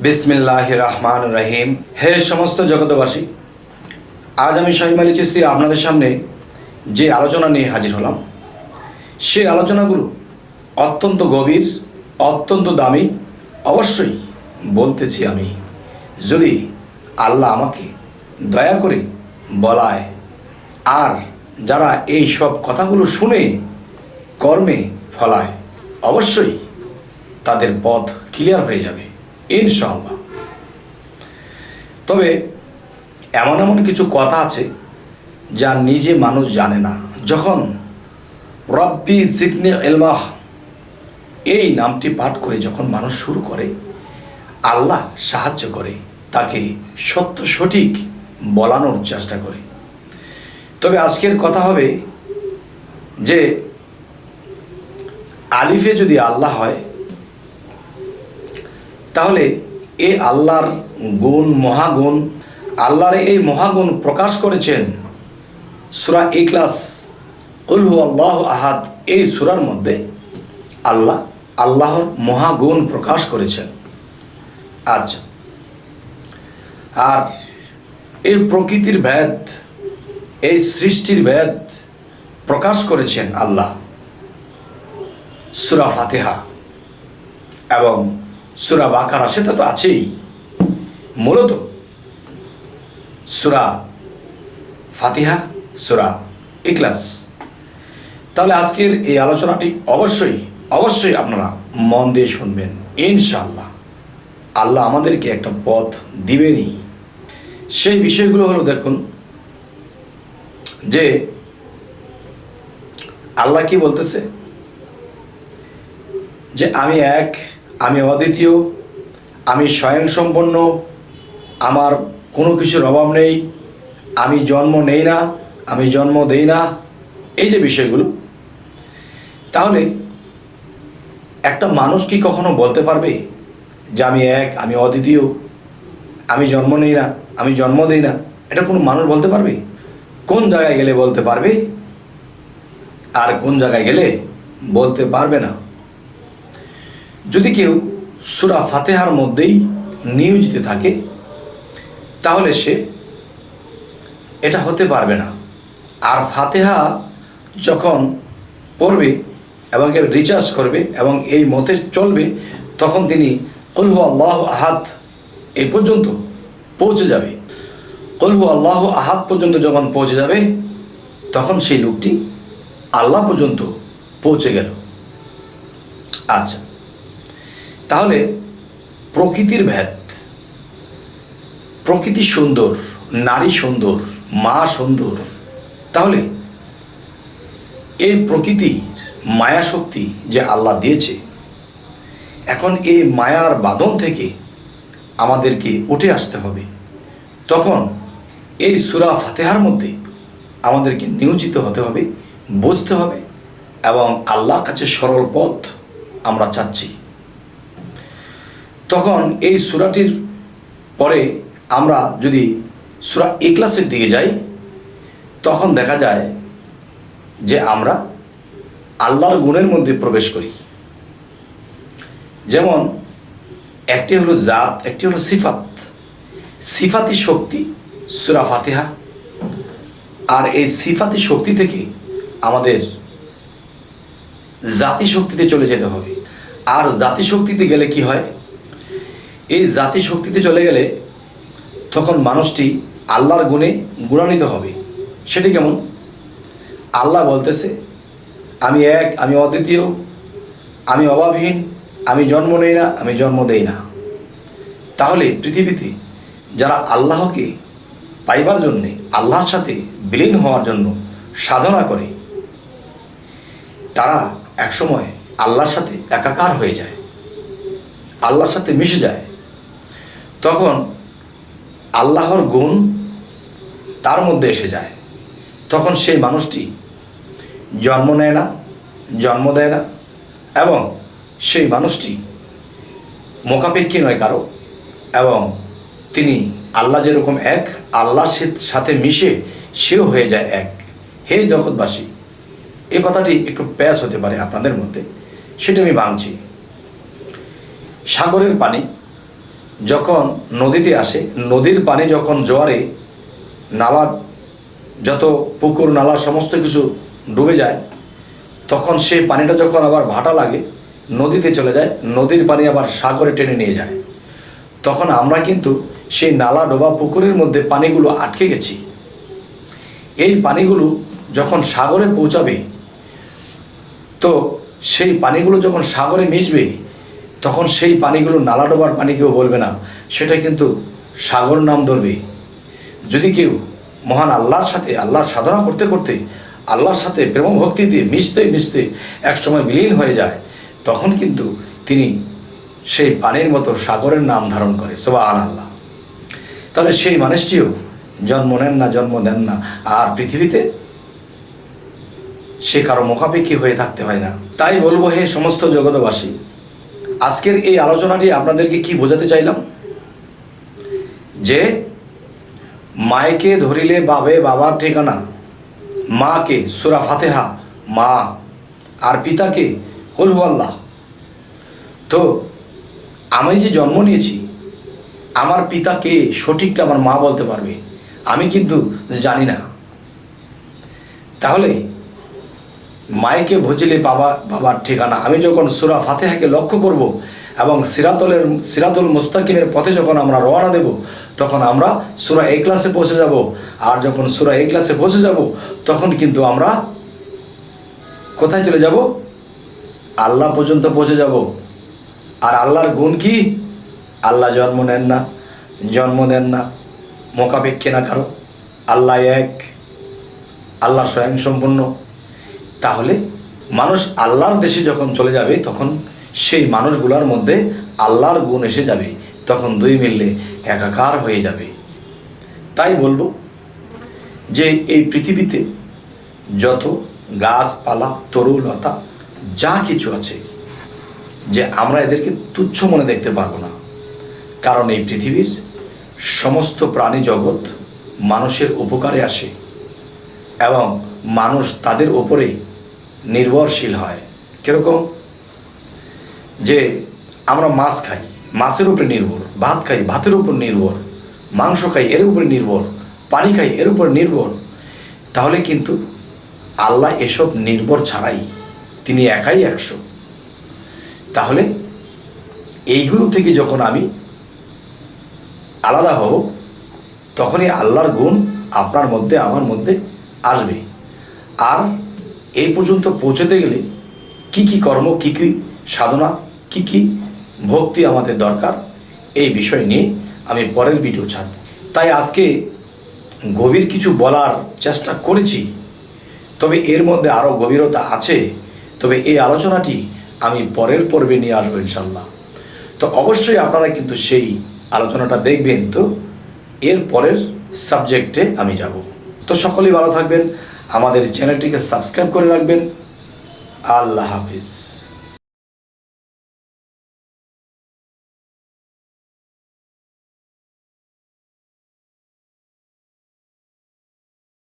বিসমিল্লাহির রহমানির রহিম। হে সমস্ত জগতবাসী, আজ আমি শাহিম আলী চিশতি আপনাদের সামনে যে আলোচনা নিয়ে হাজির হলাম, সেই আলোচনাগুলো অত্যন্ত গভীর, অত্যন্ত দামি। অবশ্যই বলতেছি আমি, যদি আল্লাহ আমাকে দয়া করে বলায়, আর যারা এই সব কথাগুলো শুনে কর্মে ফলায়, অবশ্যই তাদের পথ ক্লিয়ার হয়ে যাবে ইনশাআল্লাহ। তবে এমন এমন কিছু কথা আছে যা নিজে মানুষ জানে না। যখন রব্বি জিদনি ইলমাহ এই নামটি পাঠ করে যখন মানুষ শুরু করে, আল্লাহ সাহায্য করে, তাকে সত্য সঠিক বলানোর চেষ্টা করে। তবে আজকের কথা হবে যে আলিফে যদি আল্লাহ হয়, তাহলে এই আল্লাহর গুণ, মহাগুণ, আল্লাহর এই মহাগুণ প্রকাশ করেছেন সূরা ইখলাস, কুল হু আল্লাহু আহাদ। এই সূরার মধ্যে আল্লাহ আল্লাহর মহাগুণ প্রকাশ করেছেন। আচ্ছা, আর এই প্রকৃতির ভেদ, এই সৃষ্টির ভেদ প্রকাশ করেছেন আল্লাহ সূরা ফাতিহা এবং সূরা বাকারা, সেটা তো আছেই। মূলত সূরা ফাতিহা, সূরা ইখলাস। তাহলে আজকের এই আলোচনাটি অবশ্যই অবশ্যই আপনারা মন দিয়ে শুনবেন ইনশাআল্লাহ। আল্লাহ আমাদেরকে একটা পথ দিবেনই। সেই বিষয়গুলো হলো, দেখুন যে আল্লাহ কি বলতেছে, যে আমি এক, আমি অদ্বিতীয়, আমি স্বয়ংসম্পন্ন, আমার কোনো কিছুর অভাব নেই, আমি জন্ম নেই না, আমি জন্ম দেই না। এই যে বিষয়গুলো, তাহলে একটা মানুষ কি কখনো বলতে পারবে যে আমি এক, আমি অদ্বিতীয়, আমি জন্ম নেই না, আমি জন্ম দেই না? এটা কোনো মানুষ বলতে পারবে? কোন জায়গায় গেলে বলতে পারবে, আর কোন জায়গায় গেলে বলতে পারবে না? যদি কেউ সূরা ফাতিহার মধ্যেই নিয়োজিত থাকে, তাহলে সে এটা হতে পারবে না। আর ফাতিহা যখন পড়বে এবং রিচার্জ করবে এবং এই মতে চলবে, তখন তিনি কুল হু আল্লাহু আহাদ এই পর্যন্ত পৌঁছে যাবে। কুল হু আল্লাহু আহাদ পর্যন্ত যখন পৌঁছে যাবে, তখন সেই লোকটি আল্লাহ পর্যন্ত পৌঁছে গেল। আচ্ছা, তাহলে প্রকৃতির ভেদ, প্রকৃতি সুন্দর, নারী সুন্দর, মা সুন্দর। তাহলে এই প্রকৃতি মায়া শক্তি যে আল্লাহ দিয়েছে, এখন এই মায়ার বাঁধন থেকে আমাদেরকে উঠে আসতে হবে। তখন এই সূরা ফাতিহার মধ্যে আমাদেরকে নিয়োজিত হতে হবে, বুঝতে হবে, এবং আল্লাহর কাছে সরল পথ আমরা চাচ্ছি। তখন এই সূরাটির পরে আমরা যদি সূরা ইখলাসের দিকে যাই, তখন দেখা যায় যে আমরা আল্লাহর গুণের মধ্যে প্রবেশ করি। যেমন একটি হলো জাত, একটি হলো সিফাত। সিফাতি শক্তি সূরা ফাতিহা, আর এই সিফাতি শক্তি থেকে আমাদের জাতি শক্তিতে চলে যেতে হবে। আর জাতি শক্তিতে গেলে কি হয়, এই জাতি শক্তিতে চলে গেলে তখন মানুষটি আল্লাহর গুণে গুণান্বিত হবে। সেটি কেমন? আল্লাহ বলতেছে আমি এক, আমি অদ্বিতীয়, আমি অভাবহীন, আমি জন্ম নেই না, আমি জন্ম দেই না। তাহলে পৃথিবীতে যারা আল্লাহকে পাইবার জন্যে, আল্লাহর সাথে বিলীন হওয়ার জন্য সাধনা করে, তারা একসময় আল্লাহর সাথে একাকার হয়ে যায়, আল্লাহর সাথে মিশে যায়। তখন আল্লাহর গুণ তার মধ্যে এসে যায়। তখন সেই মানুষটি জন্ম নেয় না, জন্ম দেয় না, এবং সেই মানুষটি মোকাপেক্ষী নয় কারো, এবং তিনি আল্লাহ যেরকম এক, আল্লাহর সাথে মিশে সেও হয়ে যায় এক। হে জগৎবাসী, এই কথাটি একটু প্যাচ হতে পারে আপনাদের মধ্যে, সেটা আমি ভাঙছি। সাগরের পানি যখন নদীতে আসে, নদীর পানি যখন জোয়ারে নালা, যত পুকুর নালা সমস্ত কিছু ডুবে যায়, তখন সেই পানিটা যখন আবার ভাটা লাগে নদীতে চলে যায়, নদীর পানি আবার সাগরে টেনে নিয়ে যায়, তখন আমরা কিন্তু সেই নালা ডোবা পুকুরের মধ্যে পানিগুলো আটকে গেছি। এই পানিগুলো যখন সাগরে পৌঁছাবে, তো সেই পানিগুলো যখন সাগরে মিশবে, তখন সেই পানিগুলো নালা ডোবার পানি কেউ বলবে না, সেটা কিন্তু সাগর নাম ধরবে। যদি কেউ মহান আল্লাহর সাথে, আল্লাহর সাধনা করতে করতে, আল্লাহর সাথে প্রেম ভক্তি দিয়ে মিশতে মিশতে একসময় বিলীন হয়ে যায়, তখন কিন্তু তিনি সেই পানির মতো সাগরের নাম ধারণ করে। সুবহানাল্লাহ। তাহলে সেই মানুষটিও জন্ম নেন না, জন্ম দেন না, আর পৃথিবীতে সে কারো মুখাপেক্ষী হয়ে থাকতে হয় না। তাই বলবো, হে সমস্ত জগৎবাসী, আজকের এই আলোচনাটি আপনাদেরকে কি বোঝাতে চাইলাম, যে মায়কে ধরিলে বাবে বাবার ঠিকানা, মাকে সূরা ফাতিহা মা, আর পিতাকে কুল হুয়াল্লাহ। তো আমি যে জন্ম নিয়েছি, আমার পিতাকে সঠিকটা আমার মা বলতে পারবে, আমি কিন্তু জানি না। তাহলে মায়কে ভজিলে বাবার ঠিকানা, আমি যখন সূরা ফাতিহাকে লক্ষ্য করব এবং সিরাতুল মুস্তাকিমের পথে যখন আমরা রওনা দেব, তখন আমরা সূরা ইখলাসে পৌঁছে যাব। আর যখন সূরা ইখলাসে পৌঁছে যাব, তখন কিন্তু আমরা কোথায় চলে যাব? আল্লাহ পর্যন্ত পৌঁছে যাব। আর আল্লাহর গুণ কি? আল্লাহ জন্ম নেন না, জন্ম দেন না, মোকাপেক্ষী না কারো, আল্লাহ এক, আল্লাহ স্বয়ংসম্পূর্ণ। তাহলে মানুষ আল্লাহর দেশে যখন চলে যাবে, তখন সেই মানুষগুলোর মধ্যে আল্লাহর গুণ এসে যাবে, তখন দুই মিললে একাকার হয়ে যাবে। তাই বলবো যে এই পৃথিবীতে যত গাছপালা, তরুলতা যা কিছু আছে, যে আমরা এদেরকে তুচ্ছ মনে দেখতে পারবো না, কারণ এই পৃথিবীর সমস্ত প্রাণী জগৎ মানুষের উপকারে আসে এবং মানুষ তাদের ওপরে নির্ভরশীল হয়। কীরকম? যে আমরা মাছ খাই, মাছের উপরে নির্ভর, ভাত খাই, ভাতের উপর নির্ভর, মাংস খাই, এর উপরে নির্ভর, পানি খাই, এর উপর নির্ভর। তাহলে কিন্তু আল্লাহ এসব নির্ভর ছাড়াই, তিনি একাই 100। তাহলে এইগুলো থেকে যখন আমি আলাদা হব, তখনই আল্লাহর গুণ আপনার মধ্যে, আমার মধ্যে আসবে। আর এই পর্যন্ত পৌঁছতে গেলে কি কি কর্ম, কি কি সাধনা, কি কি ভক্তি আমাদের দরকার, এই বিষয় নিয়ে আমি পরের ভিডিও ছাড়ব। তাই আজকে গভীর কিছু বলার চেষ্টা করেছি, তবে এর মধ্যে আরও গভীরতা আছে। তবে এই আলোচনাটি আমি পরের পর্বে নিয়ে আসবো ইনশাল্লাহ। তো অবশ্যই আপনারা কিন্তু সেই আলোচনাটা দেখবেন। তো এর পরের সাবজেক্টে আমি যাব। তো সকলেই ভালো থাকবেন, আমাদের চ্যানেলটিকে সাবস্ক্রাইব করে রাখবেন। আল্লাহ হাফিজ।